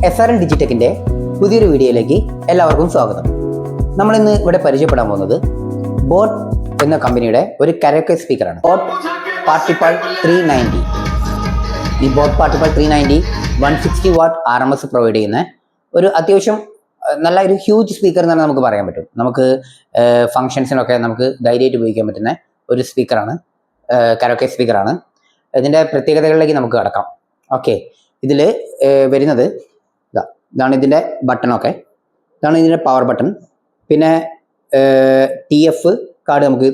SRN ഡിജിടെക്കിൻ്റെ പുതിയൊരു വീഡിയോയിലേക്ക് എല്ലാവർക്കും സ്വാഗതം. നമ്മളിന്ന് ഇവിടെ പരിചയപ്പെടാൻ പോകുന്നത് ബോട്ട് എന്ന കമ്പനിയുടെ ഒരു കരോക്കെ സ്പീക്കറാണ്. ബോട്ട് പാർട്ടിപ്പൾ 390. ഈ ബോട്ട് പാർട്ടിപ്പൾ 390 160 വാട്ട് RMS പ്രൊവൈഡ് ചെയ്യുന്ന ഒരു അത്യാവശ്യം നല്ല ഒരു ഹ്യൂജ് സ്പീക്കർ എന്ന് നമുക്ക് പറയാൻ പറ്റും. നമുക്ക് ഫങ്ഷൻസിനൊക്കെ നമുക്ക് ധൈര്യമായിട്ട് ഉപയോഗിക്കാൻ പറ്റുന്ന ഒരു സ്പീക്കറാണ്, കരോക്കെ സ്പീക്കറാണ്. ഇതിൻ്റെ പ്രത്യേകതകളിലേക്ക് നമുക്ക് കടക്കാം. ഓക്കെ, ഇതിൽ വരുന്നത് ഇതാണ് ഇതിൻ്റെ ബട്ടണൊക്കെ. ഇതാണ് ഇതിൻ്റെ പവർ ബട്ടൺ. പിന്നെ TF കാർഡ് നമുക്ക്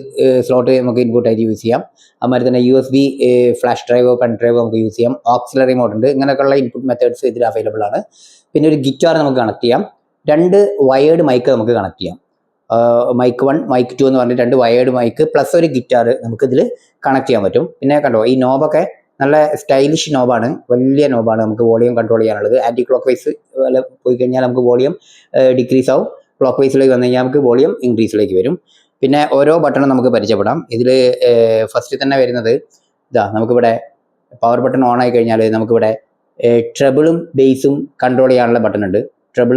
സ്ലോട്ട് നമുക്ക് ഇൻപുട്ടായിട്ട് യൂസ് ചെയ്യാം. അതുമാതിരി തന്നെ USB ഫ്ലാഷ് ഡ്രൈവോ പെൻ ഡ്രൈവോ നമുക്ക് യൂസ് ചെയ്യാം. ഓക്സിലറി മോഡ് ഉണ്ട്. ഇങ്ങനെയൊക്കെയുള്ള ഇൻപുട്ട് മെത്തേഡ്സ് ഇതിൽ അവൈലബിൾ ആണ്. പിന്നെ ഒരു ഗിറ്റാർ നമുക്ക് കണക്ട് ചെയ്യാം. 2 വയേർഡ് മൈക്ക് നമുക്ക് കണക്ട് ചെയ്യാം. മൈക്ക് 1 മൈക്ക് 2 എന്ന് പറഞ്ഞിട്ട് 2 വയേർഡ് മൈക്ക് പ്ലസ് ഒരു ഗിറ്റാർ നമുക്കിതിൽ കണക്ട് ചെയ്യാൻ പറ്റും. പിന്നെ കണ്ടോ, ഈ നോബൊക്കെ നല്ല സ്റ്റൈലിഷ് നോബാണ്, വലിയ നോബാണ്. നമുക്ക് വോളിയം കൺട്രോൾ ചെയ്യാനുള്ളത്. ആൻറ്റി ക്ലോക്ക് വൈസ് പോയി കഴിഞ്ഞാൽ നമുക്ക് വോളിയം ഡിക്രീസ് ആവും. ക്ലോക്ക് വൈസിലേക്ക് വന്നു കഴിഞ്ഞാൽ നമുക്ക് വോളിയം ഇൻക്രീസിലേക്ക് വരും. പിന്നെ ഓരോ ബട്ടണും നമുക്ക് പരിചയപ്പെടാം. ഇതിൽ ഫസ്റ്റ് തന്നെ വരുന്നത് നമുക്കിവിടെ പവർ ബട്ടൺ ഓൺ ആയി കഴിഞ്ഞാൽ നമുക്കിവിടെ ട്രബിളും ബേസും കൺട്രോൾ ചെയ്യാനുള്ള ബട്ടൺ ഉണ്ട്. ട്രബിൾ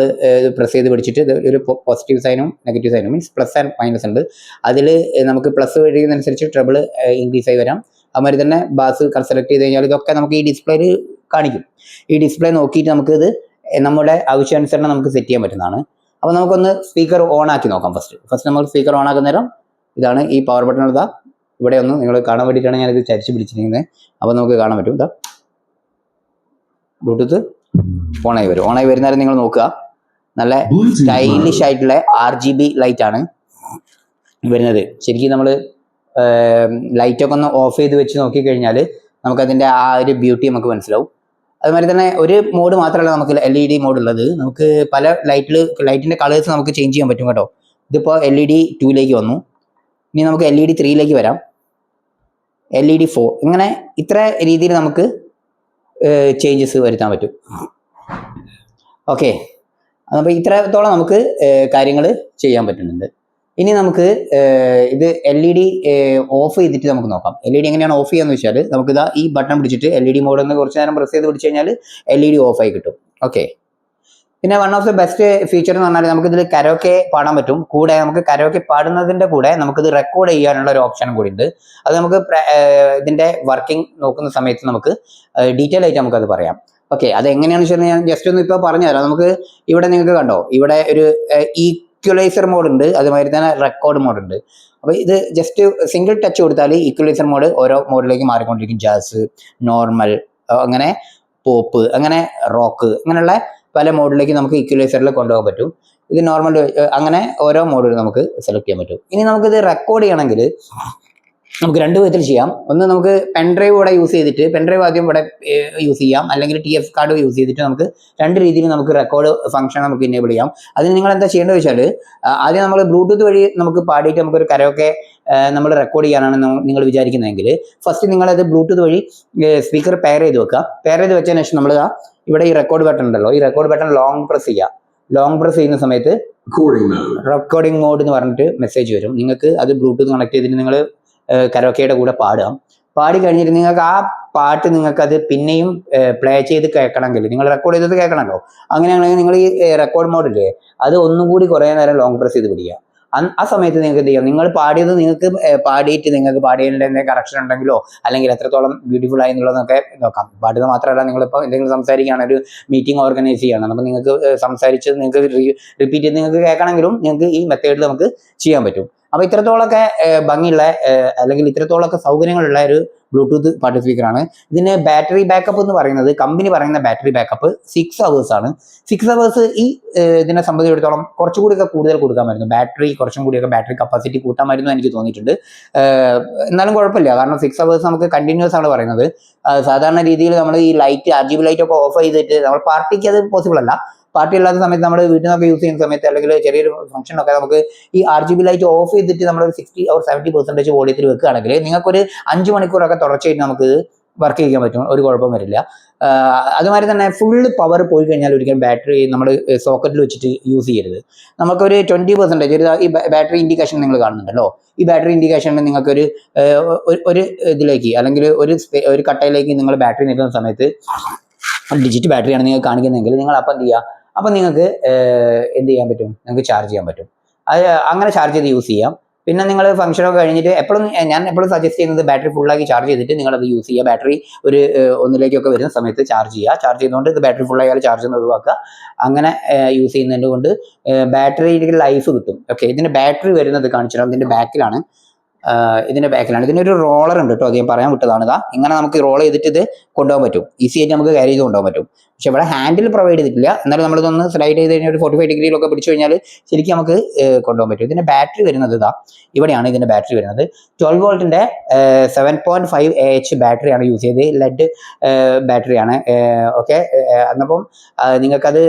പ്രസ് ചെയ്ത് പിടിച്ചിട്ട് ഒരു പോസിറ്റീവ് സൈനും നെഗറ്റീവ് സൈനും മീൻസ് പ്ലസ് ആൻഡ് മൈനസ് ഉണ്ട്. അതിൽ നമുക്ക് പ്ലസ് കഴിയുന്നതനുസരിച്ച് ട്രബിൾ ഇൻക്രീസ് ആയി വരാം. അതുമാതിരി തന്നെ ബാസ് സെലക്ട് ചെയ്ത് കഴിഞ്ഞാൽ ഇതൊക്കെ നമുക്ക് ഈ ഡിസ്പ്ലേയിൽ കാണിക്കും. ഈ ഡിസ്പ്ലേ നോക്കിയിട്ട് നമുക്കിത് നമ്മുടെ ആവശ്യാനുസരണം നമുക്ക് സെറ്റ് ചെയ്യാൻ പറ്റുന്നതാണ്. അപ്പോൾ നമുക്കൊന്ന് സ്പീക്കർ ഓൺ ആക്കി നോക്കാം. ഫസ്റ്റ് നമ്മൾ സ്പീക്കർ ഓൺ ആക്കുന്ന നേരം ഇതാണ് ഈ പവർ ബട്ടൺ. ഇവിടെ ഒന്ന് നിങ്ങൾ കാണാൻ വേണ്ടിയിട്ടാണ് ഞാനിത് ചരിച്ച് പിടിച്ചിരിക്കുന്നത്. അപ്പോൾ നമുക്ക് കാണാൻ പറ്റും. ബ്ലൂടൂത്ത് ഓണായി വരും. ഓണായി വരുന്നേരം നിങ്ങൾ നോക്കുക, നല്ല സ്റ്റൈലിഷ് ആയിട്ടുള്ള RGB ലൈറ്റ് ആണ് വരുന്നത്. ശരിക്കും നമ്മൾ ലൈറ്റൊക്കെ ഒന്ന് ഓഫ് ചെയ്ത് വെച്ച് നോക്കിക്കഴിഞ്ഞാൽ നമുക്കതിൻ്റെ ആ ഒരു ബ്യൂട്ടി നമുക്ക് മനസ്സിലാവും. അതുമാതിരി തന്നെ ഒരു മോഡ് മാത്രമല്ല നമുക്ക് LED മോഡ് ഉള്ളത്. നമുക്ക് പല ലൈറ്റിൻ്റെ കളേഴ്സ് നമുക്ക് ചേഞ്ച് ചെയ്യാൻ പറ്റും കേട്ടോ. ഇതിപ്പോൾ LED 2ലേക്ക് വന്നു. ഇനി നമുക്ക് LED 3ലേക്ക് വരാം, LED 4, ഇങ്ങനെ ഇത്ര രീതിയിൽ നമുക്ക് ചേഞ്ചസ് വരുത്താൻ പറ്റും. ഓക്കെ, അപ്പോൾ ഇത്രത്തോളം നമുക്ക് കാര്യങ്ങൾ ചെയ്യാൻ പറ്റുന്നുണ്ട്. ഇനി നമുക്ക് ഇത് LED ഓഫ് ചെയ്തിട്ട് നമുക്ക് നോക്കാം. LED എങ്ങനെയാണ് ഓഫ് ചെയ്യാന്ന് വെച്ചാൽ നമുക്കിതാ ഈ ബട്ടൺ പിടിച്ചിട്ട് LED മോഡ് എന്ന് കുറച്ച് നേരം പ്രസ് ചെയ്ത് പിടിച്ചു കഴിഞ്ഞാൽ LED ഓഫ് ആയി കിട്ടും. ഓക്കെ, പിന്നെ one of the best feature എന്ന് പറഞ്ഞാൽ നമുക്കിതിൽ കരോക്കെ പാടാൻ പറ്റും. കൂടെ നമുക്ക് കരോക്കെ പാടുന്നതിൻ്റെ കൂടെ നമുക്കിത് റെക്കോർഡ് ചെയ്യാനുള്ള ഒരു ഓപ്ഷനും കൂടി ഉണ്ട്. അത് നമുക്ക് ഇതിൻ്റെ വർക്കിംഗ് നോക്കുന്ന സമയത്ത് നമുക്ക് ഡീറ്റെയിൽ ആയിട്ട് നമുക്കത് പറയാം. ഓക്കെ, അത് എങ്ങനെയാണെന്ന് വെച്ചാൽ ഞാൻ ജസ്റ്റ് ഒന്ന് ഇപ്പോൾ പറഞ്ഞു തരാം. നമുക്ക് ഇവിടെ നിങ്ങൾക്ക് കണ്ടോ, ഇവിടെ ഒരു ഈക്വലൈസർ മോഡ് ഉണ്ട്, അതുമാതിരി തന്നെ റെക്കോർഡ് മോഡ് ഉണ്ട്. അപ്പോൾ ഇത് ജസ്റ്റ് സിംഗിൾ ടച്ച് കൊടുത്താൽ ഈക്വലൈസർ മോഡ് ഓരോ മോഡിലേക്ക് മാറിക്കൊണ്ടിരിക്കും. ജാസ്, നോർമൽ, അങ്ങനെ പോപ്പ്, അങ്ങനെ റോക്ക്, അങ്ങനെയുള്ള പല മോഡിലേക്ക് നമുക്ക് ഈക്വലൈസറിൽ കൊണ്ടുപോകാൻ പറ്റും. ഇത് നോർമൽ, അങ്ങനെ ഓരോ മോഡിൽ നമുക്ക് സെലക്ട് ചെയ്യാൻ പറ്റും. ഇനി നമുക്കിത് റെക്കോർഡ് ചെയ്യണമെങ്കിൽ നമുക്ക് 2 വിധത്തിൽ ചെയ്യാം. ഒന്ന് നമുക്ക് പെൻഡ്രൈവ് ഇവിടെ യൂസ് ചെയ്തിട്ട്, പെൻഡ്രൈവ് ആദ്യം ഇവിടെ യൂസ് ചെയ്യാം, അല്ലെങ്കിൽ TF കാർഡ് യൂസ് ചെയ്തിട്ട് നമുക്ക് 2 രീതിയിൽ നമുക്ക് റെക്കോർഡ് ഫംഗ്ഷൻ നമുക്ക് ഇനേബിൾ ചെയ്യാം. അതിന് നിങ്ങൾ എന്താ ചെയ്യേണ്ടത് വെച്ചാൽ ആദ്യം നമ്മൾ ബ്ലൂടൂത്ത് വഴി നമുക്ക് പാടിയിട്ട് നമുക്കൊരു കരോക്കെ നമ്മൾ റെക്കോർഡ് ചെയ്യാനാണ് നിങ്ങൾ വിചാരിക്കുന്നതെങ്കിൽ ഫസ്റ്റ് നിങ്ങളത് ബ്ലൂടൂത്ത് വഴി സ്പീക്കർ പെയർ ചെയ്ത് വെക്കുക. പെയർ ചെയ്ത് വെച്ചതിന് ശേഷം നമ്മൾ ഇവിടെ ഈ റെക്കോർഡ് ബട്ടൺ ഉണ്ടല്ലോ, ഈ റെക്കോർഡ് ബട്ടൺ ലോങ് പ്രസ് ചെയ്യുക. ലോങ് പ്രസ് ചെയ്യുന്ന സമയത്ത് റെക്കോർഡിംഗ് മോഡ് എന്ന് പറഞ്ഞിട്ട് മെസ്സേജ് വരും. നിങ്ങൾക്ക് അത് ബ്ലൂടൂത്ത് കണക്ട് ചെയ്തിട്ട് നിങ്ങൾ കരോക്കയുടെ കൂടെ പാടി കഴിഞ്ഞിട്ട് നിങ്ങൾക്ക് ആ പാട്ട് നിങ്ങൾക്കത് പിന്നെയും പ്ലേ ചെയ്ത് കേൾക്കണമെങ്കിൽ നിങ്ങൾ റെക്കോർഡ് ചെയ്തത് കേൾക്കണമല്ലോ. അങ്ങനെയാണെങ്കിൽ നിങ്ങൾ ഈ റെക്കോർഡ് മോഡില്ലേ അത് ഒന്നും കൂടി കുറേ നേരം ലോങ് പ്രസ് ചെയ്ത് പിടിക്കുക. ആ സമയത്ത് നിങ്ങൾക്ക് എന്ത് ചെയ്യാം, നിങ്ങൾ പാടിയത് നിങ്ങൾക്ക് പാടിയിട്ട് നിങ്ങൾക്ക് പാടിയതിൻ്റെ എന്തെങ്കിലും കറക്ഷൻ ഉണ്ടെങ്കിലോ അല്ലെങ്കിൽ എത്രത്തോളം ബ്യൂട്ടിഫുൾ ആയി എന്നുള്ളതൊക്കെ നോക്കാം. പാടുന്നത് മാത്രമല്ല, നിങ്ങളിപ്പോൾ എന്തെങ്കിലും സംസാരിക്കുകയാണ്, ഒരു മീറ്റിംഗ് ഓർഗനൈസ് ചെയ്യുകയാണ്, അപ്പോൾ നിങ്ങൾക്ക് സംസാരിച്ച് നിങ്ങൾക്ക് റിപ്പീറ്റ് ചെയ്ത് നിങ്ങൾക്ക് കേൾക്കണമെങ്കിലും നിങ്ങൾക്ക് ഈ മെത്തേഡിൽ നമുക്ക് ചെയ്യാൻ പറ്റും. അപ്പോൾ ഇത്രത്തോളമൊക്കെ ഭംഗിയുള്ള അല്ലെങ്കിൽ ഇത്രത്തോളമൊക്കെ സൗകര്യങ്ങളുള്ള ഒരു ബ്ലൂടൂത്ത് പാട്ട് സ്പീക്കറാണ്. ഇതിന് ബാറ്ററി ബാക്കപ്പ് എന്ന് പറയുന്നത്, കമ്പനി പറയുന്ന ബാറ്ററി ബാക്കപ്പ് 6 hours ആണ്. 6 hours ഈ ഇതിനെ സംബന്ധിച്ചിടത്തോളം കുറച്ചുകൂടിയൊക്കെ കൂടുതൽ കൊടുക്കാമായിരുന്നു. കുറച്ചും കൂടിയൊക്കെ ബാറ്ററി കപ്പാസിറ്റി കൂട്ടാമായിരുന്നു എനിക്ക് തോന്നിയിട്ടുണ്ട്. എന്നാലും കുഴപ്പമില്ല, കാരണം 6 hours നമുക്ക് കണ്ടിന്യൂസ് ആണ് പറയുന്നത്. സാധാരണ രീതിയിൽ നമ്മൾ ഈ ലൈറ്റ് RGB ലൈറ്റ് ഒക്കെ ഓഫ് ചെയ്തിട്ട് നമ്മൾ പാർട്ടിക്ക് അത് പോസിബിൾ അല്ല. പാർട്ടി അല്ലാത്ത സമയത്ത് നമ്മൾ വീട്ടിൽ നിന്നൊക്കെ യൂസ് ചെയ്യുന്ന സമയത്ത് അല്ലെങ്കിൽ ചെറിയൊരു ഫംഗ്ഷനൊക്കെ നമുക്ക് ഈ RGB ലൈറ്റ് ഓഫ് ചെയ്തിട്ട് നമ്മൾ 60 or 70% വോളിയത്തിൽ വെക്കുകയാണെങ്കിൽ നിങ്ങൾക്കൊരു 5 മണിക്കൂറൊക്കെ തുടർച്ചയായിട്ട് നമുക്ക് വർക്ക് ചെയ്യാൻ പറ്റും, ഒരു കുഴപ്പം വരില്ല. അതുമാതിരി തന്നെ ഫുള്ള് പവർ പോയി കഴിഞ്ഞാൽ ഒരിക്കലും ബാറ്ററി നമ്മൾ സോക്കറ്റിൽ വെച്ചിട്ട് യൂസ് ചെയ്യരുത്. നമുക്കൊരു 20% ഈ ബാറ്ററി ഇൻഡിക്കേഷൻ നിങ്ങൾ കാണുന്നുണ്ടല്ലോ, ഈ ബാറ്ററി ഇൻഡിക്കേഷനിൽ നിങ്ങൾക്കൊരു ഇതിലേക്ക് അല്ലെങ്കിൽ ഒരു കട്ടയിലേക്ക് നിങ്ങൾ ബാറ്ററി നിൽക്കുന്ന സമയത്ത് ഡിജിറ്റ് ബാറ്ററിയാണ് നിങ്ങൾ കാണിക്കുന്നതെങ്കിൽ നിങ്ങൾ അപ്പം എന്ത് ചെയ്യുക, അപ്പം നിങ്ങൾക്ക് എന്ത് ചെയ്യാൻ പറ്റും, നിങ്ങൾക്ക് ചാർജ് ചെയ്യാൻ പറ്റും. അത് അങ്ങനെ ചാർജ് ചെയ്ത് യൂസ് ചെയ്യാം. പിന്നെ നിങ്ങൾ ഫംഗ്ഷനൊക്കെ കഴിഞ്ഞിട്ട് ഞാൻ എപ്പോഴും സജസ്റ്റ് ചെയ്യുന്നത് ബാറ്ററി ഫുള്ളാക്കി ചാർജ് ചെയ്തിട്ട് നിങ്ങളത് യൂസ് ചെയ്യുക. ബാറ്ററി ഒരു ഒന്നിലേക്കൊക്കെ വരുന്ന സമയത്ത് ചാർജ് ചെയ്യുക. ചാർജ് ചെയ്തുകൊണ്ട് ഇത് ബാറ്ററി ഫുള്ളായാലും ചാർജ് ചെയ്യുന്ന ഒഴിവാക്കുക. അങ്ങനെ യൂസ് ചെയ്യുന്നതിന് കൊണ്ട് ബാറ്ററിയുടെ ലൈഫ് കിട്ടും. ഓക്കെ, ഇതിൻ്റെ ബാറ്ററി വരുന്നത് കാണിച്ചിടാം. ഇതിൻ്റെ ബാക്കിലാണ് ഇതിനൊരു റോളർ ഉണ്ട് കേട്ടോ, അത് ഞാൻ പറയാൻ വിട്ടതാണ്. ഇങ്ങനെ നമുക്ക് റോൾ ചെയ്തിട്ട് ഇത് കൊണ്ടുപോകാൻ പറ്റും, ഈസി ആയിട്ട് നമുക്ക് ക്യാരി ചെയ്ത് കൊണ്ടുപോകാൻ പറ്റും. പക്ഷെ ഇവിടെ ഹാൻഡിൽ പ്രൊവൈഡ് ചെയ്തിട്ടില്ല. എന്നാലും നമ്മളിതൊന്ന് സ്ലൈഡ് ചെയ്ത് കഴിഞ്ഞാൽ ഒരു 45 ഡിഗ്രിയിലൊക്കെ പിടിച്ചു കഴിഞ്ഞാൽ ശരിക്കും നമുക്ക് കൊണ്ടുപോകാൻ പറ്റും. ഇതിന്റെ ബാറ്ററി വരുന്നത് ഇവിടെയാണ് ഇതിന്റെ ബാറ്ററി വരുന്നത്. 12 വോൾട്ടിന്റെ 7.5 AH ബാറ്ററിയാണ് യൂസ് ചെയ്തത്. ലെഡ് ബാറ്ററിയാണ്. ഓക്കെ, എന്നപ്പം നിങ്ങൾക്കത്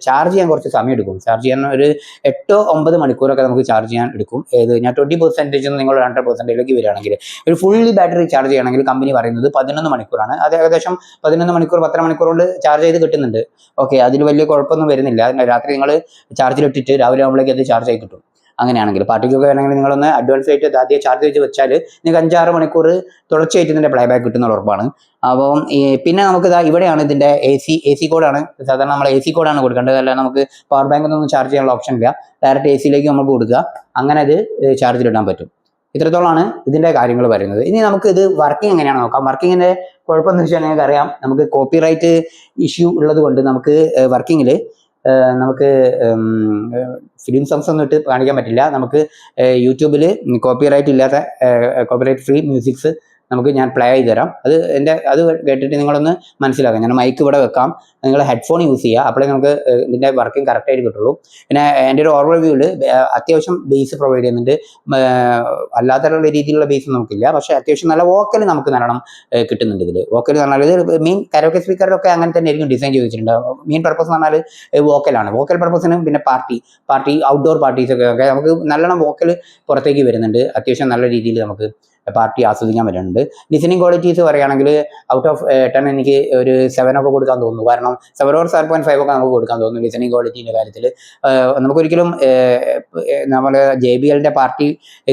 ചാർജ് ചെയ്യാൻ കുറച്ച് സമയം എടുക്കും. ചാർജ് ചെയ്യാൻ ഒരു 8-9 മണിക്കൂറൊക്കെ നമുക്ക് ചാർജ് ചെയ്യാൻ എടുക്കും. ഞാൻ 20% നിങ്ങൾ 100%ലേക്ക് വരികയാണെങ്കിൽ, ഒരു ഫുള്ളി ബാറ്ററി ചാർജ് ചെയ്യണമെങ്കിൽ കമ്പനി പറയുന്നത് 11 മണിക്കൂറാണ്. അത് ഏകദേശം 11 മണിക്കൂർ 10 മണിക്കൂർ കൊണ്ട് ചാർജ് ചെയ്ത് കിട്ടുന്നുണ്ട്. ഓക്കെ, അതിൽ വലിയ കുഴപ്പമൊന്നും വരുന്നില്ല. രാത്രി നിങ്ങൾ ചാർജിലിട്ടിട്ട് രാവിലെ ആകുമ്പോഴേക്ക് അത് ചാർജ് ആയി കിട്ടും. അങ്ങനെയാണെങ്കിൽ പാർട്ടിക്കൊക്കെ വേണമെങ്കിൽ നിങ്ങളൊന്ന് അഡ്വാൻസ് ആയിട്ട് ആദ്യം ചാർജ് വെച്ച് വെച്ചാൽ നിങ്ങൾക്ക് 5-6 മണിക്കൂർ തുടർച്ചയായിട്ട് ഇതിൻ്റെ പ്ലേ ബാക്ക് കിട്ടുന്ന ഉറപ്പാണ്. അപ്പം പിന്നെ നമുക്ക് ഇവിടെയാണ് ഇതിൻ്റെ എ സി കോഡാണ്. സാധാരണ നമ്മൾ എ സി കോഡാണ് കൊടുക്കേണ്ടത്. അല്ല നമുക്ക് പവർ ബാങ്ക് ഒന്നും ചാർജ് ചെയ്യാനുള്ള ഓപ്ഷൻ ഇല്ല. ഡയറക്റ്റ് എ സിയിലേക്ക് നമുക്ക് കൊടുക്കുക. അങ്ങനെ അത് ചാർജിലിടാൻ പറ്റും. ഇത്രത്തോളമാണ് ഇതിൻ്റെ കാര്യങ്ങൾ പറയുന്നത്. ഇനി നമുക്ക് ഇത് വർക്കിംഗ് എങ്ങനെയാണ് നോക്കാം. വർക്കിങ്ങിൻ്റെ കുഴപ്പമെന്ന് വെച്ചാൽ നിങ്ങൾക്ക് അറിയാം, നമുക്ക് കോപ്പിറൈറ്റ് ഇഷ്യൂ ഉള്ളത് കൊണ്ട് നമുക്ക് വർക്കിങ്ങിൽ നമുക്ക് ഫിലിം സോങ്സ് ഒന്നും ഇട്ട് കാണിക്കാൻ പറ്റില്ല. നമുക്ക് യൂട്യൂബിൽ കോപ്പിറൈറ്റ് ഇല്ലാത്ത കോപ്പിറൈറ്റ് ഫ്രീ മ്യൂസിക്സ് ഞാൻ പ്ലേ ചെയ്ത് തരാം. അത് കേട്ടിട്ട് നിങ്ങളൊന്ന് മനസ്സിലാക്കാം. ഞാൻ മൈക്ക് ഇവിടെ വെക്കാം, നിങ്ങൾ ഹെഡ്ഫോൺ യൂസ് ചെയ്യുക. അപ്പോഴേ നമുക്ക് ഇതിൻ്റെ വർക്കിംഗ് കറക്റ്റായിട്ട് കിട്ടുള്ളൂ. പിന്നെ എൻ്റെ ഒരു ഓവർ വ്യൂവിൽ അത്യാവശ്യം ബേസ് പ്രൊവൈഡ് ചെയ്യുന്നുണ്ട്. അല്ലാത്ത രീതിയിലുള്ള ബേസ് നമുക്കില്ല, പക്ഷേ അത്യാവശ്യം നല്ല വോക്കൽ നമുക്ക് നല്ലോണം കിട്ടുന്നുണ്ട് ഇതിൽ. വോക്കൽ എന്ന് പറഞ്ഞാൽ ഇത് മെയിൻ കരോക്കെ സ്പീക്കറിലൊക്കെ അങ്ങനെ തന്നെ ആയിരിക്കും ഡിസൈൻ ചെയ്ത് വെച്ചിട്ടുണ്ട്. മെയിൻ പർപ്പസ് എന്ന് പറഞ്ഞാൽ വോക്കലാണ്. വോക്കൽ പർപ്പസിനും പിന്നെ പാർട്ടി ഔട്ട്ഡോർ പാർട്ടീസൊക്കെ നമുക്ക് നല്ലോണം വോക്കൽ പുറത്തേക്ക് വരുന്നുണ്ട്. അത്യാവശ്യം നല്ല രീതിയിൽ നമുക്ക് പാർട്ടി ആസ്വദിക്കാൻ പറ്റുന്നുണ്ട്. ലിസണിങ് ക്വാളിറ്റീസ് പറയുകയാണെങ്കിൽ ഔട്ട് ഓഫ് 10 എനിക്ക് ഒരു 7 ഒക്കെ കൊടുക്കാൻ തോന്നുന്നു. കാരണം 7 or 7.5 ഒക്കെ നമുക്ക് കൊടുക്കാൻ തോന്നുന്നു ലിസണിങ് ക്വാളിറ്റീൻ്റെ കാര്യത്തിൽ. നമുക്കൊരിക്കലും നമ്മൾ JBL പാർട്ടി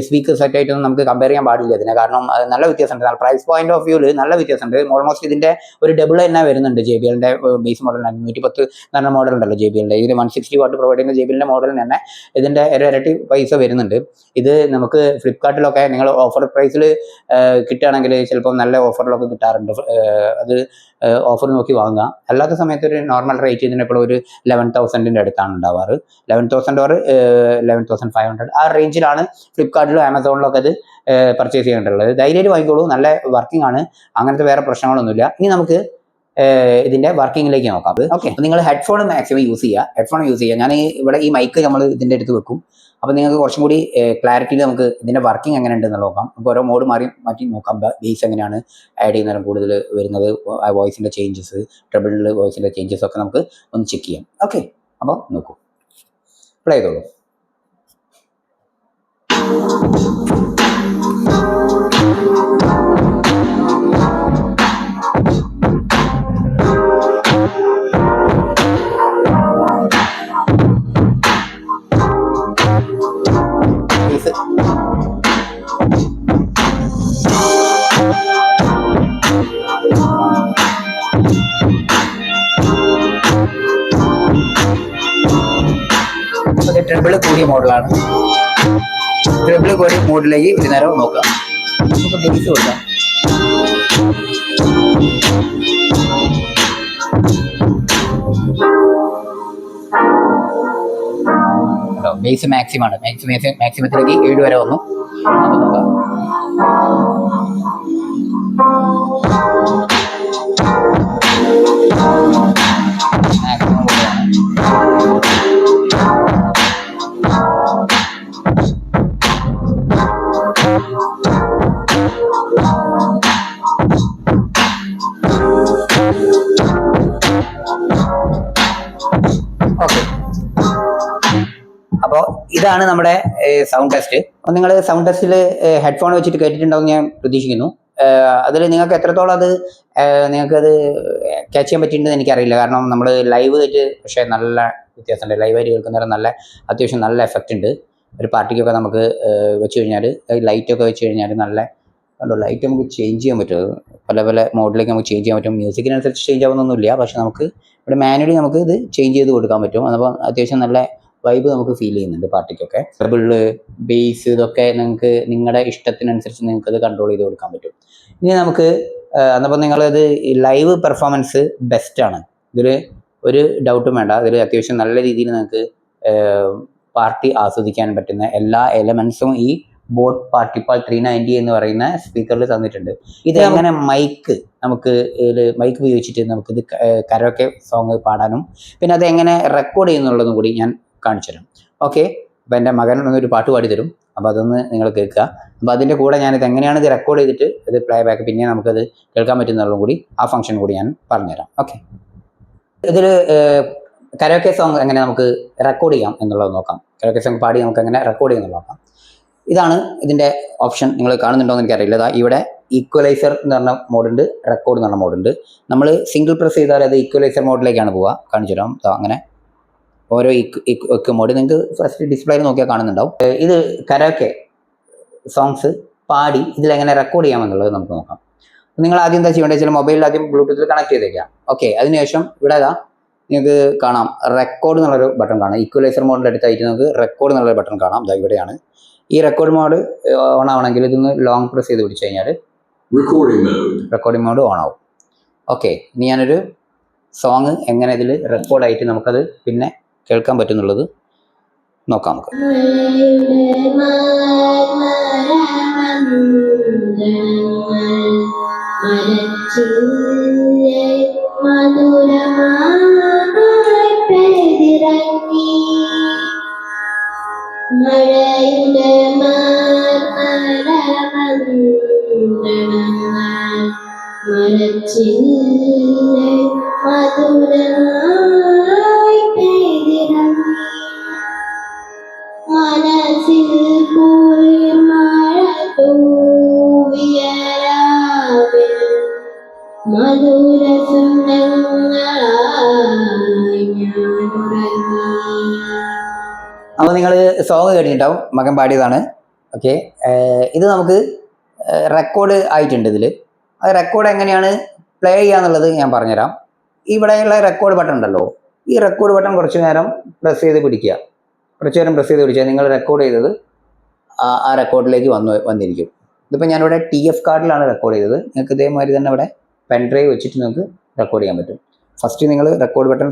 സ്പീക്കർ സെറ്റായിട്ടൊന്നും നമുക്ക് കമ്പയർ ചെയ്യാൻ പാടില്ല ഇതിനെ. കാരണം അത് നല്ല വ്യത്യാസമുണ്ട്. പ്രൈസ് പോയിന്റ് ഓഫ് വ്യൂവിൽ നല്ല വ്യത്യാസമുണ്ട്. ഓൾമോസ്റ്റ് ഇതിൻ്റെ ഒരു ഡബിൾ തന്നെ വരുന്നുണ്ട്. JBL ബേസ് മോഡലിന് 110 എന്ന മോഡൽ ഉണ്ടല്ലോ JBL. ഇതിൽ 160 വാട്ട് പ്രൊവൈഡ് ചെയ്യുന്ന JBL മോഡലിന് തന്നെ ഇതിൻ്റെ ഒരു ഇരട്ടി പൈസ വരുന്നുണ്ട്. ഇത് നമുക്ക് ഫ്ലിപ്കാർട്ടിലൊക്കെ നിങ്ങൾ ഓഫർ പ്രൈസിൽ കിട്ടുകയാണെങ്കിൽ ചിലപ്പോൾ നല്ല ഓഫറിലൊക്കെ കിട്ടാറുണ്ട്. അത് ഓഫർ നോക്കി വാങ്ങുക. അല്ലാത്ത സമയത്ത് ഒരു നോർമൽ റേറ്റ് ഇതിനെപ്പോഴും ഒരു 11,000 അടുത്താണ് ഉണ്ടാവാറ്. 11,000 or 11,500 ആ റേഞ്ചിലാണ് ഫ്ലിപ്കാർട്ടിലും ആമസോണിലൊക്കെ അത് പർച്ചേസ് ചെയ്യേണ്ടതുള്ളത്. ധൈര്യമായിട്ട് വാങ്ങിക്കോളൂ, നല്ല വർക്കിംഗ് ആണ്, അങ്ങനത്തെ വേറെ പ്രശ്നങ്ങളൊന്നുമില്ല. ഇനി നമുക്ക് ഇതിൻ്റെ വർക്കിങ്ങിലേക്ക് നോക്കാം. ഓക്കെ, നിങ്ങൾ ഹെഡ്ഫോൺ മാക്സിമം യൂസ് ചെയ്യുക. ഞാൻ ഇവിടെ ഈ മൈക്ക് നമ്മൾ ഇതിൻ്റെ അടുത്ത് വെക്കും. അപ്പോൾ നിങ്ങൾക്ക് കുറച്ചും കൂടി ക്ലാരിറ്റിയിൽ നമുക്ക് ഇതിൻ്റെ വർക്കിംഗ് എങ്ങനെ ഉണ്ടെന്ന് നോക്കാം. നമുക്ക് ഓരോ മോഡ് മാറ്റി നോക്കാം. ബേസ് എങ്ങനെയാണ് ആഡ് ചെയ്യുന്നതിനും കൂടുതൽ വരുന്നത്, വോയിസിൻ്റെ ചേഞ്ചസ്, ട്രബിളിൽ വോയിസിൻ്റെ ചേഞ്ചസ് ഒക്കെ നമുക്ക് ഒന്ന് ചെക്ക് ചെയ്യാം. ഓക്കെ, അപ്പോൾ നോക്കൂ, പ്ലേ ചെയ്തോളൂ. ട്രിപ്പിൾ കൂടിയ മോഡലാണ്. ട്രിപ്പിൾ കൂടിയ മോഡിലേക്ക് ഒരു നേരം നോക്കാം. നമുക്ക് ബേസ് കൊടുക്കാം. ബേസ് മാക്സിമാണ്. മാക്സിമത്തിലേക്ക് 7 വരെ വന്നു. നമുക്ക് നോക്കാം. മാക്സിമം ഓക്കെ, അപ്പോൾ ഇതാണ് നമ്മുടെ സൗണ്ട് ടെസ്റ്റ്. അപ്പോൾ നിങ്ങൾ സൗണ്ട് ടെസ്റ്റിൽ ഹെഡ്ഫോൺ വെച്ചിട്ട് കേട്ടിട്ടുണ്ടാവും ഞാൻ പ്രതീക്ഷിക്കുന്നു. അതിൽ നിങ്ങൾക്ക് എത്രത്തോളം നിങ്ങൾക്കത് ക്യാച്ച് ചെയ്യാൻ പറ്റിയിട്ടുണ്ടെന്ന് എനിക്കറിയില്ല. കാരണം നമ്മൾ ലൈവ് ആയിട്ട് പക്ഷേ നല്ല വ്യത്യാസമുണ്ട്. ലൈവായിട്ട് കേൾക്കുന്നേരം അത്യാവശ്യം നല്ല എഫക്റ്റ് ഉണ്ട്. ഒരു പാർട്ടിക്കൊക്കെ നമുക്ക് വെച്ച് കഴിഞ്ഞാൽ ലൈറ്റൊക്കെ വെച്ച് കഴിഞ്ഞാൽ നല്ല കണ്ടോ ലൈറ്റ് നമുക്ക് ചേഞ്ച് ചെയ്യാൻ പറ്റും, പല പല മോഡിലേക്ക് നമുക്ക് ചേഞ്ച് ചെയ്യാൻ പറ്റും. മ്യൂസിക്കിനനുസരിച്ച് ചേഞ്ച് ആവുന്നൊന്നുമില്ല, പക്ഷെ നമുക്ക് ഇവിടെ മാനുവലി നമുക്ക് ഇത് ചേഞ്ച് ചെയ്ത് കൊടുക്കാൻ പറ്റും. അപ്പോൾ അത്യാവശ്യം നല്ല വൈബ് നമുക്ക് ഫീൽ ചെയ്യുന്നുണ്ട് പാർട്ടിക്കൊക്കെ. ട്രബിള്, ബേസ് ഇതൊക്കെ നിങ്ങൾക്ക് നിങ്ങളുടെ ഇഷ്ടത്തിനനുസരിച്ച് നിങ്ങൾക്ക് അത് കൺട്രോൾ ചെയ്ത് കൊടുക്കാൻ പറ്റും. ഇനി നമുക്ക് എന്നപ്പോൾ നിങ്ങളത് ലൈവ് പെർഫോമൻസ് ബെസ്റ്റാണ്. ഇതിൽ ഒരു ഡൗട്ടും വേണ്ട. ഇതിൽ അത്യാവശ്യം നല്ല രീതിയിൽ നിങ്ങൾക്ക് പാർട്ടി ആസ്വദിക്കാൻ പറ്റുന്ന എല്ലാ എലമെൻസും ഈ ബോട്ട് പാർട്ടിപ്പാൾ 390 എന്ന് പറയുന്ന സ്പീക്കറിൽ തന്നിട്ടുണ്ട്. ഇത് എങ്ങനെ മൈക്ക് നമുക്ക് മൈക്ക് ഉപയോഗിച്ചിട്ട് നമുക്കിത് കരോക്കെ സോങ് പാടാനും പിന്നെ അത് എങ്ങനെ റെക്കോർഡ് ചെയ്യുന്നുള്ളതും കൂടി ഞാൻ കാണിച്ചു തരാം. ഓക്കെ, അപ്പോൾ എൻ്റെ മകൻ ഒന്നൊരു പാട്ട് പാടി തരും, അപ്പോൾ അതൊന്ന് നിങ്ങൾ കേൾക്കുക. അപ്പോൾ അതിൻ്റെ കൂടെ ഞാനിത് എങ്ങനെയാണ് ഇത് റെക്കോർഡ് ചെയ്തിട്ട് ഇത് പ്ലേ ബാക്ക് പിന്നെ നമുക്കത് കേൾക്കാൻ പറ്റുന്നതും കൂടി ആ ഫംഗ്ഷൻ കൂടി ഞാൻ പറഞ്ഞുതരാം. ഓക്കെ, ഇതിൽ കരോക്കെ സോങ് എങ്ങനെ നമുക്ക് റെക്കോർഡ് ചെയ്യാം എന്നുള്ളത് നോക്കാം. കരോക്കെ സോങ് പാടി നമുക്ക് എങ്ങനെ റെക്കോർഡ് ചെയ്യുന്നത് നോക്കാം. ഇതാണ് ഇതിൻ്റെ ഓപ്ഷൻ. നിങ്ങൾ കാണുന്നുണ്ടോ എന്ന് എനിക്കറിയില്ല. ഇവിടെ ഈക്വലൈസർ എന്ന് പറഞ്ഞ മോഡുണ്ട്, റെക്കോർഡ് എന്ന് പറഞ്ഞ മോഡുണ്ട്. നമ്മൾ സിംഗിൾ പ്രസ് ചെയ്താൽ അത് ഈക്വലൈസർ മോഡിലേക്കാണ് പോവുക. കാണിച്ചു തരാം. അങ്ങനെ ഓരോ മോഡ് നിങ്ങൾക്ക് ഫസ്റ്റ് ഡിസ്പ്ലേയിൽ നോക്കിയാൽ കാണുന്നുണ്ടാവും. ഇത് കരോക്കെ സോങ്സ് പാടി ഇതിലെങ്ങനെ റെക്കോർഡ് ചെയ്യാമെന്നുള്ളത് നമുക്ക് നോക്കാം. നിങ്ങൾ ആദ്യം എന്താ ചെയ്യേണ്ടത് വെച്ചാൽ മൊബൈലിൽ ആദ്യം ബ്ലൂടൂത്തിൽ കണക്ട് ചെയ്തേക്കാം. ഓക്കെ, അതിനുശേഷം ഇവിടെ നിങ്ങൾക്ക് കാണാം റെക്കോർഡ് എന്നുള്ളൊരു ബട്ടൺ കാണാം. ഈക്വലൈസർ മോഡിൻ്റെ അടുത്തായിട്ട് നിങ്ങൾക്ക് റെക്കോർഡ് എന്നുള്ള ബട്ടൺ കാണാം. ഇതാ ഇവിടെയാണ്. ഈ റെക്കോർഡ് മോഡ് ഓൺ ആവണമെങ്കിൽ ഇതൊന്ന് ലോങ് പ്രസ് ചെയ്ത് പിടിച്ചു കഴിഞ്ഞാൽ റെക്കോർഡിംഗ് മോഡ് ഓൺ ആവും. ഓക്കെ, ഇനി ഞാനൊരു സോങ് എങ്ങനെ ഇതിൽ റെക്കോർഡായിട്ട് നമുക്കത് പിന്നെ കേൾക്കാൻ പറ്റുന്നുള്ളത് നോക്കാം നമുക്ക്. മഴയുടെ മരച്ചില്ലേ മധുരമായി പെയ്തിറങ്ങി മനസ്സിൽ കുളിർമഴ തൂവിയരാവിൽ മധുര സ്വപ്നങ്ങളായി ഞാനുറങ്ങി. അപ്പോൾ നിങ്ങൾ സോങ് കേട്ടിട്ടുണ്ടാവും, മകൻ പാടിയതാണ്. ഓക്കെ, ഇത് നമുക്ക് റെക്കോർഡ് ആയിട്ടുണ്ട്. ഇതിൽ അത് റെക്കോർഡ് എങ്ങനെയാണ് പ്ലേ ചെയ്യാന്നുള്ളത് ഞാൻ പറഞ്ഞുതരാം. ഇവിടെയുള്ള റെക്കോർഡ് ബട്ടൺ ഉണ്ടല്ലോ, ഈ റെക്കോർഡ് ബട്ടൺ കുറച്ച് നേരം പ്രസ് ചെയ്ത് പിടിക്കുക. കുറച്ച് നേരം പ്രസ് ചെയ്ത് പിടിച്ചാൽ നിങ്ങൾ റെക്കോർഡ് ചെയ്തത് ആ റെക്കോർഡിലേക്ക് വന്നിരിക്കും. ഇതിപ്പോൾ ഞാനിവിടെ TF കാർഡിലാണ് റെക്കോർഡ് ചെയ്തത്. നിങ്ങൾക്ക് ഇതേമാതിരി തന്നെ ഇവിടെ പെൻ ഡ്രൈവ് വെച്ചിട്ട് നിങ്ങൾക്ക് റെക്കോർഡ് ചെയ്യാൻ പറ്റും. ഫസ്റ്റ് നിങ്ങൾ റെക്കോർഡ് ബട്ടൺ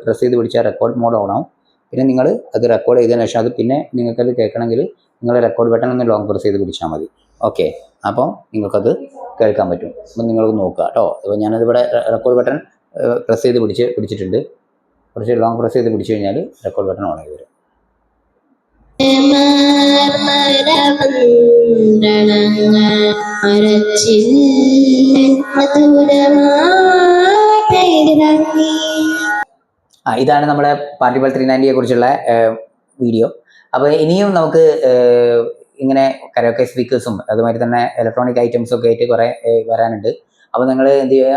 പ്രസ് ചെയ്ത് പിടിച്ചാൽ റെക്കോർഡ് മോഡ് ഓൺ ആവും. പിന്നെ നിങ്ങൾ അത് റെക്കോർഡ് ചെയ്തതിന് ശേഷം അത് പിന്നെ നിങ്ങൾക്കത് കേൾക്കണമെങ്കിൽ നിങ്ങൾ റെക്കോർഡ് ബട്ടൺ ഒന്ന് ലോങ് പ്രസ് ചെയ്ത് പിടിച്ചാൽ മതി. ഓക്കെ, അപ്പോൾ നിങ്ങൾക്കത് കേൾക്കാൻ പറ്റും. അപ്പം നിങ്ങൾക്ക് നോക്കുക കേട്ടോ. അപ്പോൾ ഞാനതിവിടെ റെക്കോർഡ് ബട്ടൺ പ്രസ് ചെയ്ത് പിടിച്ചിട്ടുണ്ട്. കുറച്ച് ലോങ് പ്രസ് ചെയ്ത് പിടിച്ചു കഴിഞ്ഞാൽ റെക്കോർഡ് ബട്ടൺ ഓൺ ആയി വരും. ഇതാണ് നമ്മുടെ പാർട്ടിപ്പാൾ 390യെ കുറിച്ചുള്ള വീഡിയോ. അപ്പോൾ ഇനിയും നമുക്ക് ഇങ്ങനെ കരോക്കെ സ്പീക്കേഴ്സും അതുമാതിരി തന്നെ ഇലക്ട്രോണിക് ഐറ്റംസും ഒക്കെ ആയിട്ട് കുറേ വരാനുണ്ട്. അപ്പോൾ നിങ്ങൾ എന്ത് ചെയ്യുക,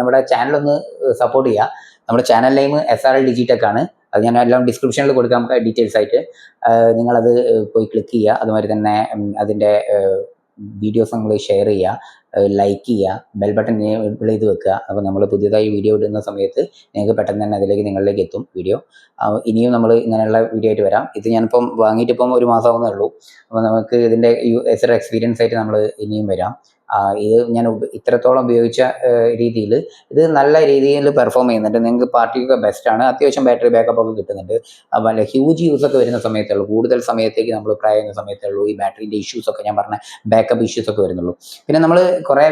നമ്മുടെ ചാനലൊന്ന് സപ്പോർട്ട് ചെയ്യുക. നമ്മുടെ ചാനൽ നെയിം SRL Digitech ആണ്. അത് ഞാൻ എല്ലാം ഡിസ്ക്രിപ്ഷനിൽ കൊടുക്കാം ഡീറ്റെയിൽസ് ആയിട്ട്. നിങ്ങളത് പോയി ക്ലിക്ക് ചെയ്യുക. അതുമാതിരി തന്നെ അതിൻ്റെ വീഡിയോസ് നിങ്ങൾ ഷെയർ ചെയ്യുക, ലൈക്ക് ചെയ്യുക, ബെൽ ബട്ടൺ എനേബിൾ ചെയ്ത് വെക്കുക. അപ്പോൾ നമ്മൾ പുതിയതായി വീഡിയോ ഇടുന്ന സമയത്ത് നിങ്ങൾക്ക് പെട്ടെന്ന് തന്നെ നിങ്ങളിലേക്ക് എത്തും വീഡിയോ. ഇനിയും നമ്മൾ ഇങ്ങനെയുള്ള വീഡിയോ ആയിട്ട് വരാം. ഇത് ഞാനിപ്പം വാങ്ങിയിട്ട് ഇപ്പം ഒരു മാസമാവുന്നേ ഉള്ളൂ. അപ്പോൾ നമുക്ക് ഇതിൻ്റെ എക്സ്പീരിയൻസ് ആയിട്ട് നമ്മൾ ഇനിയും വരാം. ഇത് ഞാൻ ഇത്രത്തോളം ഉപയോഗിച്ച രീതിയിൽ ഇത് നല്ല രീതിയിൽ പെർഫോം ചെയ്യുന്നുണ്ട്. നിങ്ങൾക്ക് പാർട്ടിക്കൊക്കെ ബെസ്റ്റാണ്. അത്യാവശ്യം ബാറ്ററി ബാക്കപ്പ് ഒക്കെ കിട്ടുന്നുണ്ട്. അപ്പോൾ ഹ്യൂജ് യൂസൊക്കെ വരുന്ന സമയത്തേ ഉള്ളൂ, കൂടുതൽ സമയത്തേക്ക് നമ്മൾ ട്രൈ ചെയ്യുന്ന സമയത്തേ ഉള്ളൂ ഈ ബാറ്ററിൻ്റെ ഇഷ്യൂസൊക്കെ ഞാൻ പറഞ്ഞ ബാക്കപ്പ് ഇഷ്യൂസൊക്കെ വരുന്നുള്ളൂ. പിന്നെ നമ്മൾ കുറേ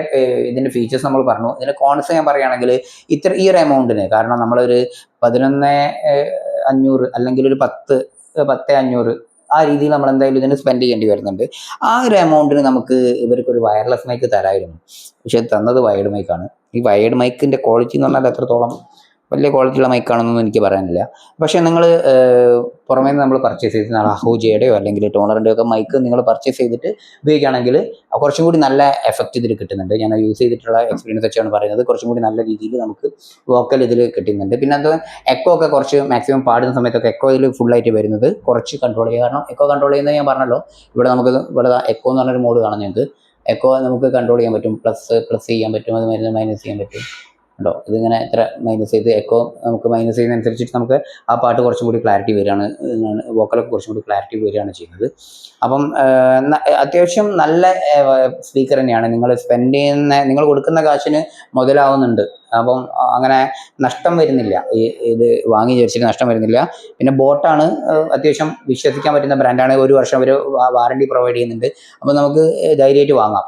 ഇതിൻ്റെ ഫീച്ചേഴ്സ് നമ്മൾ പറഞ്ഞു. ഇതിൻ്റെ കോൺസ് ഞാൻ പറയുകയാണെങ്കിൽ ഈ ഒരു എമൗണ്ടിന്, കാരണം നമ്മളൊരു 11,500 അല്ലെങ്കിൽ ഒരു 10,500 ആ രീതിയിൽ നമ്മൾ എന്തായാലും ഇതിന് സ്പെൻഡ് ചെയ്യേണ്ടി വരുന്നുണ്ട്. ആ ഒരു എമൗണ്ടിന് നമുക്ക് ഇവർക്കൊരു വയർലെസ് മൈക്ക് തരായിരുന്നു, പക്ഷെ തന്നത് വയേർഡ് മൈക്കാണ്. ഈ വയേർഡ് മൈക്കിൻ്റെ ക്വാളിറ്റി എന്ന് പറഞ്ഞാൽ എത്രത്തോളം വലിയ ക്വാളിറ്റിയുള്ള മൈക്കാണെന്നൊന്നും എനിക്ക് പറയാനില്ല. പക്ഷേ നിങ്ങൾ പുറമേ നിന്ന് നമ്മൾ പർച്ചേസ് ചെയ്ത് അഹൂജയുടെയോ അല്ലെങ്കിൽ ടോണറിൻ്റെയോ ഒക്കെ മൈക്ക് നിങ്ങൾ പർച്ചേസ് ചെയ്തിട്ട് ഉപയോഗിക്കുകയാണെങ്കിൽ കുറച്ചും കൂടി നല്ല എഫക്റ്റ് ഇതിൽ കിട്ടുന്നുണ്ട്. ഞാൻ യൂസ് ചെയ്തിട്ടുള്ള എക്സ്പീരിയൻസ് വെച്ചാണ് പറയുന്നത്. കുറച്ചും കൂടി നല്ല രീതിയിൽ നമുക്ക് വോക്കൽ ഇതിൽ കിട്ടുന്നുണ്ട്. പിന്നെ അത് എക്കോ ഒക്കെ കുറച്ച് മാക്സിമം പാടുന്ന സമയത്തൊക്കെ എക്കോ ഇതിൽ ഫുള്ളായിട്ട് വരുന്നത് കുറച്ച് കൺട്രോൾ ചെയ്യുക. കാരണം എക്കോ കൺട്രോൾ ചെയ്യുന്നത് ഞാൻ പറഞ്ഞല്ലോ, ഇവിടെ നമുക്ക് ഇവിടെ എക്കോ എന്ന് പറഞ്ഞൊരു മോഡ് കാണാം. നിങ്ങൾക്ക് എക്കോ നമുക്ക് കൺട്രോൾ ചെയ്യാൻ പറ്റും, പ്ലസ് ചെയ്യാൻ പറ്റും, അത് മൈനസ് ചെയ്യാൻ പറ്റും. ഉണ്ടോ, ഇതിങ്ങനെ എത്ര മൈനസ് ചെയ്ത് എക്കോ നമുക്ക് മൈനസ് ചെയ്യുന്നതനുസരിച്ചിട്ട് നമുക്ക് ആ പാട്ട് കുറച്ചും കൂടി ക്ലാരിറ്റി വരികയാണ്, വോക്കലൊക്കെ കുറച്ചും കൂടി ക്ലാരിറ്റി വരികയാണ് ചെയ്യുന്നത്. അപ്പം അത്യാവശ്യം നല്ല സ്പീക്കർ തന്നെയാണ്. നിങ്ങൾ സ്പെൻഡ് ചെയ്യുന്ന, നിങ്ങൾ കൊടുക്കുന്ന കാശിന് മുതലാവുന്നുണ്ട്. അപ്പം അങ്ങനെ നഷ്ടം വരുന്നില്ല, ഇത് വാങ്ങി വിചാരിച്ചിട്ട് നഷ്ടം വരുന്നില്ല. പിന്നെ ബോട്ടാണ്, അത്യാവശ്യം വിശ്വസിക്കാൻ പറ്റുന്ന ബ്രാൻഡാണ്. 1 വർഷം ഒരു വാറണ്ടി പ്രൊവൈഡ് ചെയ്യുന്നുണ്ട്. അപ്പോൾ നമുക്ക് ധൈര്യമായിട്ട് വാങ്ങാം.